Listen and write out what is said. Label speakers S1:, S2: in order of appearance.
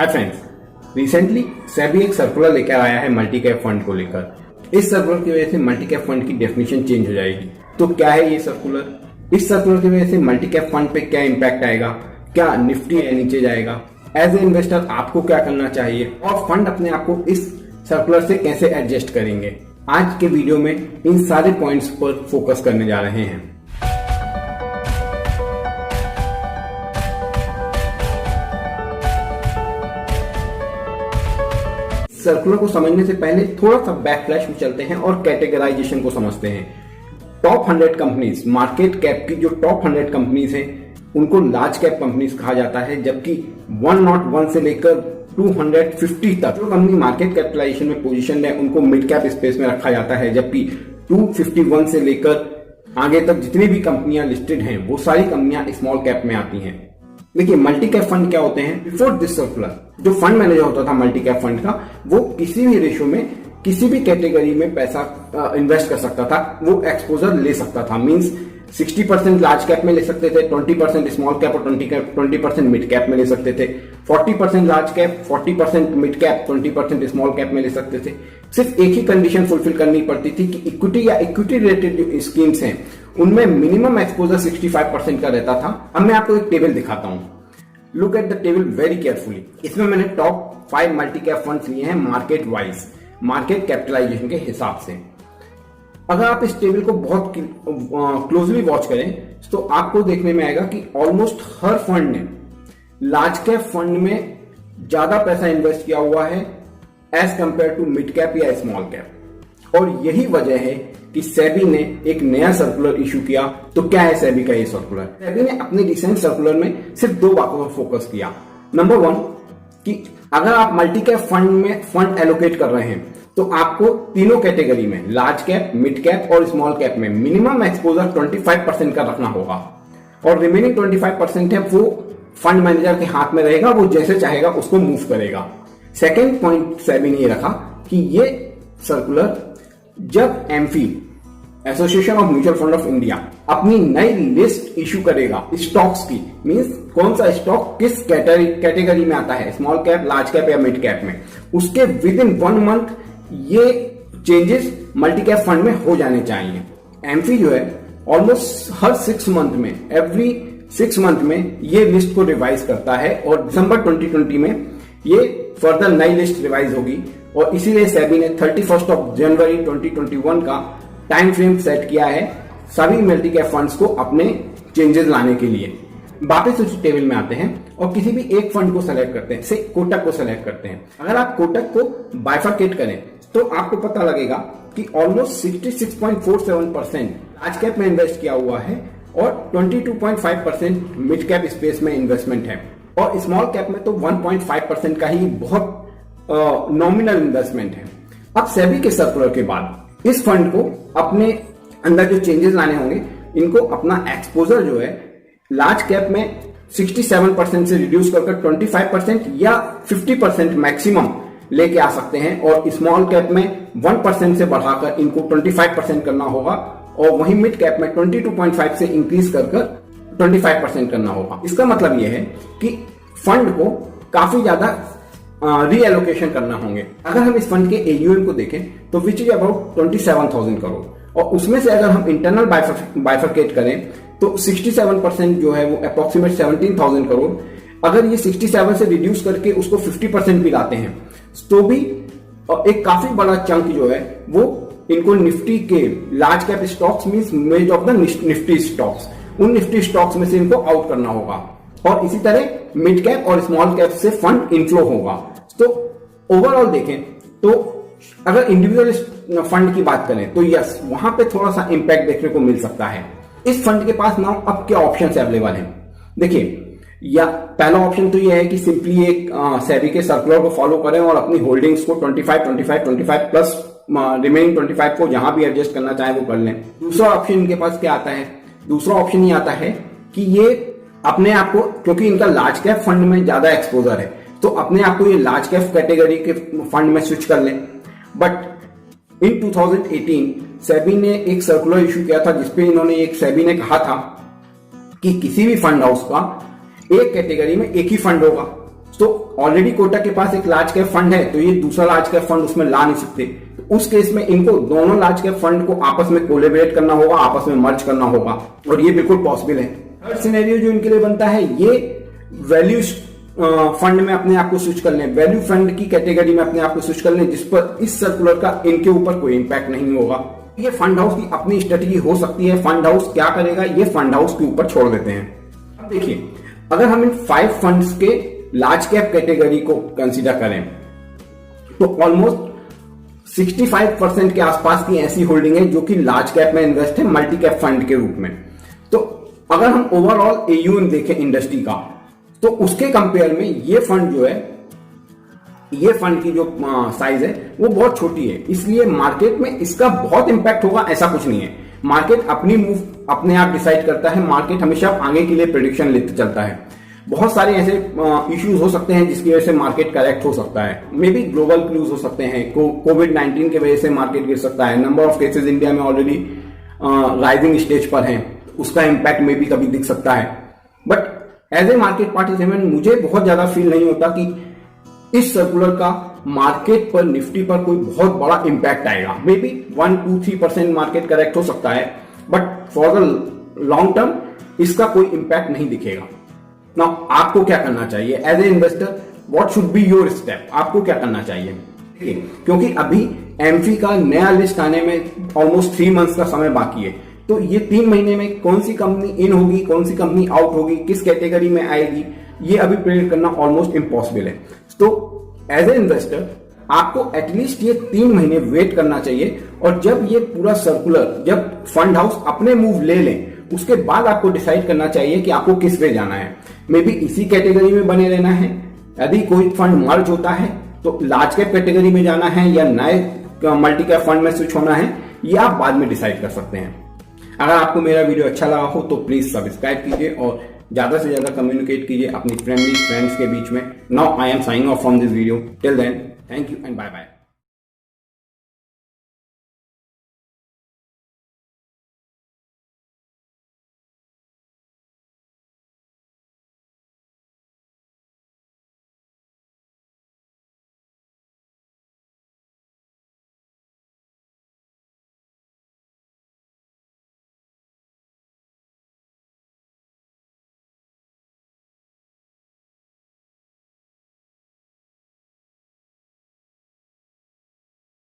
S1: Hi friends, recently SEBI एक circular लेकर आया है मल्टी कैप फंड को लेकर। इस सर्कुलर की वजह से मल्टी कैप फंड की डेफिनेशन चेंज हो जाएगी। तो क्या है ये सर्कुलर? इस सर्कुलर की वजह से मल्टी कैप फंड पे क्या इंपैक्ट आएगा? क्या निफ्टी नीचे जाएगा? एज ए इन्वेस्टर आपको क्या करना चाहिए और फंड अपने आप को इस सर्कुलर से कैसे एडजस्ट करेंगे? आज के वीडियो में इन सारे पॉइंट्स पर फोकस करने जा रहे हैं। सर्कुलर को समझने से पहले थोड़ा सा बैकफ्लैश में चलते हैं और कैटेगराइजेशन को समझते हैं। टॉप 100 कंपनीज, मार्केट कैप की जो टॉप 100 कंपनीज हैं उनको लार्ज कैप कंपनीज कहा जाता है, जबकि 101 से लेकर 250 तक जो कंपनी मार्केट कैपिटलाइजेशन में पोजीशन है उनको मिड कैप स्पेस में रखा जाता है, जबकि 251 से लेकर आगे तक जितनी भी कंपनियां लिस्टेड हैं वो सारी कंपनियां स्मॉल कैप में आती हैं। देखिए, मल्टी कैप फंड क्या होते हैं? बिफोर दिस सर्कुलर जो फंड मैनेजर होता था मल्टी कैप फंड का, वो किसी भी रेशो में किसी भी कैटेगरी में पैसा इन्वेस्ट कर सकता था, वो एक्सपोजर ले सकता था। मींस 60% लार्ज कैप में ले सकते थे, 20% स्मॉल कैप और 20% मिड कैप में ले सकते थे, 40% large cap, 40% mid cap, 20% small cap में ले सकते थे। सिर्फ एक ही कंडीशन फुलफिल करनी पड़ती थी कि इक्विटी या इक्विटी रिलेटेड जो स्कीम्स हैं उनमें मिनिमम एक्सपोजर 65% का रहता था। अब मैं आपको एक टेबल दिखाता हूं। Look at the table very carefully. इसमें मैंने टॉप 5 मल्टी कैप फंड्स लिए हैं मार्केट वाइज, मार्केट कैपिटलाइजेशन के हिसाब से। अगर आप इस टेबल को बहुत क्लोजली वॉच करें तो आपको देखने में आएगा कि ऑलमोस्ट हर फंड ने लार्ज कैप फंड में ज्यादा पैसा इन्वेस्ट किया हुआ है as compare to mid cap या स्मॉल कैप। और यही वजह है कि सेबी ने एक नया सर्कुलर इशू किया। तो क्या है सेबी का ये सर्कुलर? सेबी ने अपने रिसेंट सर्कुलर में सिर्फ 2 बातों पर फोकस किया। नंबर 1 कि अगर आप मल्टी कैप फंड में फंड एलोकेट कर रहे हैं तो आपको तीनों कैटेगरी में, लार्ज कैप, मिड कैप और स्मॉल कैप में मिनिमम एक्सपोजर 25% का रखना होगा और रिमेनिंग 25% है वो फंड मैनेजर के हाथ में रहेगा, वो जैसे चाहेगा उसको मूव करेगा। सेकेंड पॉइंट सेबी ने रखा कि ये सर्कुलर जब AMFI, association of mutual fund of India, अपनी नई लिस्ट इशू करेगा स्टॉक्स की, मींस कौन सा स्टॉक किस कैटेगरी में आता है, स्मॉल कैप, लार्ज कैप या मिड कैप में, उसके विद इन 1 मंथ ये चेंजेस मल्टी कैप फंड में हो जाने चाहिए। एमफी जो है ऑलमोस्ट हर 6 मंथ में, एवरी 6 मंथ में ये लिस्ट को रिवाइज करता है और दिसंबर 2020 में ये फर्दर नई लिस्ट रिवाइज होगी। और इसीलिए सेबी ने 31 जनवरी 2021 का टाइम फ्रेम सेट किया है सभी मल्टी कैप फंड्स को अपने चेंजेस लाने के लिए। वापस उस टेबल में आते हैं और किसी भी एक फंड को सेलेक्ट करते हैं, से कोटक को सेलेक्ट करते हैं। अगर आप कोटक को बाइफरकेट करें तो आपको पता लगेगा कि ऑलमोस्ट 66.47% लार्ज कैप में इन्वेस्ट किया हुआ है और 22.5% मिड कैप स्पेस में इन्वेस्टमेंट है और स्मॉल कैप में तो 1.5% का ही बहुत नॉमिनल इन्वेस्टमेंट है। अब सेबी के सर्कुलर के बाद इस फंड को अपने अंदर जो चेंजेस लाने होंगे, इनको अपना एक्सपोजर जो है लार्ज कैप में 67% से रिड्यूस कर 25% या 50% मैक्सिमम लेके आ सकते हैं और स्मॉल कैप में 1% से बढ़ाकर इनको 25% करना होगा और वहीं मिड कैप में 22.5 से इंक्रीज कर 25% करना होगा। इसका मतलब यह है कि फंड को काफी ज्यादा रीएलोकेशन करना होंगे। अगर हम इस फंड के एयूएम को देखें तो विच इज अबाउट 27,000 करोड़ और उसमें से अगर हम इंटरनल बाइफरकेट करें तो 67% जो है वो अप्रोक्सीमेट 17,000 करोड़। अगर ये 67 से रिड्यूस करके उसको 50% भी लाते हैं तो भी एक काफी बड़ा चंक जो है वो इनको निफ्टी के लार्ज कैप स्टॉक्स मींस मेज ऑफ द निफ्टी स्टॉक्स, उन निफ्टी स्टॉक्स में से इनको आउट करना होगा और इसी तरह मिड कैप और स्मॉल कैप से फंड इनफ्लो होगा। तो ओवरऑल देखें तो अगर इंडिविजुअल फंड की बात करें तो यस, वहां पे थोड़ा सा इंपैक्ट देखने को मिल सकता है। इस फंड के पास नाउ अब क्या ऑप्शंस अवेलेबल हैं? देखिए, या पहला ऑप्शन तो यह है कि सिंपली एक सेबी के सर्कुलर को फॉलो करें और अपनी होल्डिंग्स को 25 प्लस रिमेनिंग 25 को जहां भी एडजस्ट करना चाहे वो कर लें। दूसरा ऑप्शन इनके पास क्या आता है? दूसरा ऑप्शन ये आता है कि ये अपने आप को, क्योंकि इनका लार्ज कैप फंड में ज्यादा एक्सपोजर है, तो अपने आप को ये लार्ज कैप कैटेगरी के फंड में स्विच कर लें। बट इन 2018 सेबी ने एक सर्कुलर इशू किया था जिसपे सेबी ने कहा था कि किसी भी फंड हाउस का एक कैटेगरी में एक ही फंड होगा तो ऑलरेडी कोटक के पास एक लार्ज कैप फंड है, तो ये दूसरा लार्ज कैप फंड उसमें ला नहीं सकते। तो उस केस में इनको दोनों लार्ज कैप फंड को आपस में कोलैबोरेट करना होगा, आपस में मर्ज करना होगा, और ये बिल्कुल पॉसिबल है। थर्ड सिनेरियो जो इनके लिए बनता है, ये वैल्यू फंड में अपने आप को स्विच कर लें, वैल्यू फंड की कैटेगरी में अपने आप को स्विच कर लें, जिस पर इस सर्कुलर का इनके ऊपर कोई इंपैक्ट नहीं होगा। ये फंड हाउस की अपनी स्ट्रेटेजी हो सकती है। फंड हाउस क्या करेगा, ये फंड हाउस के ऊपर छोड़ देते हैं। अब देखिए, अगर हम इन 5 फंड्स के लार्ज कैप कैटेगरी को कंसीडर करें तो ऑलमोस्ट 65% के आसपास की ऐसी होल्डिंग है जो कि लार्ज कैप में इन्वेस्ट है, मल्टी कैप फंड के रूप में। तो अगर हम ओवरऑल एयूएम देखें इंडस्ट्री का, तो उसके कंपेयर में ये फंड जो है, ये फंड की जो साइज है वो बहुत छोटी है, इसलिए मार्केट में इसका बहुत इंपैक्ट होगा ऐसा कुछ नहीं है। मार्केट अपनी मूव अपने आप डिसाइड करता है, मार्केट हमेशा आगे के लिए प्रेडिक्शन लेते चलता है। बहुत सारे ऐसे इश्यूज हो सकते हैं जिसकी वजह से मार्केट करेक्ट हो सकता है, मे बी ग्लोबल क्रूज हो सकते हैं, कोविड-19 की वजह से मार्केट गिर सकता है, नंबर ऑफ केसेस इंडिया में ऑलरेडी राइजिंग स्टेज पर हैं, उसका इंपैक्ट मे बी कभी दिख सकता है। But as a market participant मुझे बहुत ज्यादा फील नहीं होता कि इस सर्कुलर का मार्केट पर, निफ्टी पर कोई बहुत बड़ा इंपैक्ट आएगा। मे बी 1-2-3% मार्केट करेक्ट हो सकता है, but for the long term इसका कोई इंपैक्ट नहीं दिखेगा। नाउ आपको क्या करना चाहिए as a investor, what should be your step, आपको क्या करना चाहिए? क्योंकि अभी एमफी का नया लिस्ट आने में ऑलमोस्ट 3 मंथ्स का समय बाकी है, तो ये 3 महीने में कौन सी कंपनी इन होगी, कौन सी कंपनी आउट होगी, किस कैटेगरी में आएगी, ये अभी प्रेडिक्ट करना ऑलमोस्ट इम्पॉसिबल है। तो एज ए इन्वेस्टर आपको एटलीस्ट ये 3 महीने वेट करना चाहिए, और जब ये पूरा सर्कुलर, जब फंड हाउस अपने मूव ले लें, उसके बाद आपको डिसाइड करना चाहिए कि आपको किस वे जाना है। मे बी इसी कैटेगरी में बने रहना है, यदि कोई फंड मर्ज होता है तो लार्ज कैप कैटेगरी में जाना है या नए मल्टी कैप फंड में स्विच होना है, ये आप बाद में डिसाइड कर सकते हैं। अगर आपको मेरा वीडियो अच्छा लगा हो तो प्लीज सब्सक्राइब कीजिए और ज्यादा से ज्यादा कम्युनिकेट कीजिए अपनी फ्रेंड्स के बीच में। Now I am signing off from this video, till then thank you and bye bye.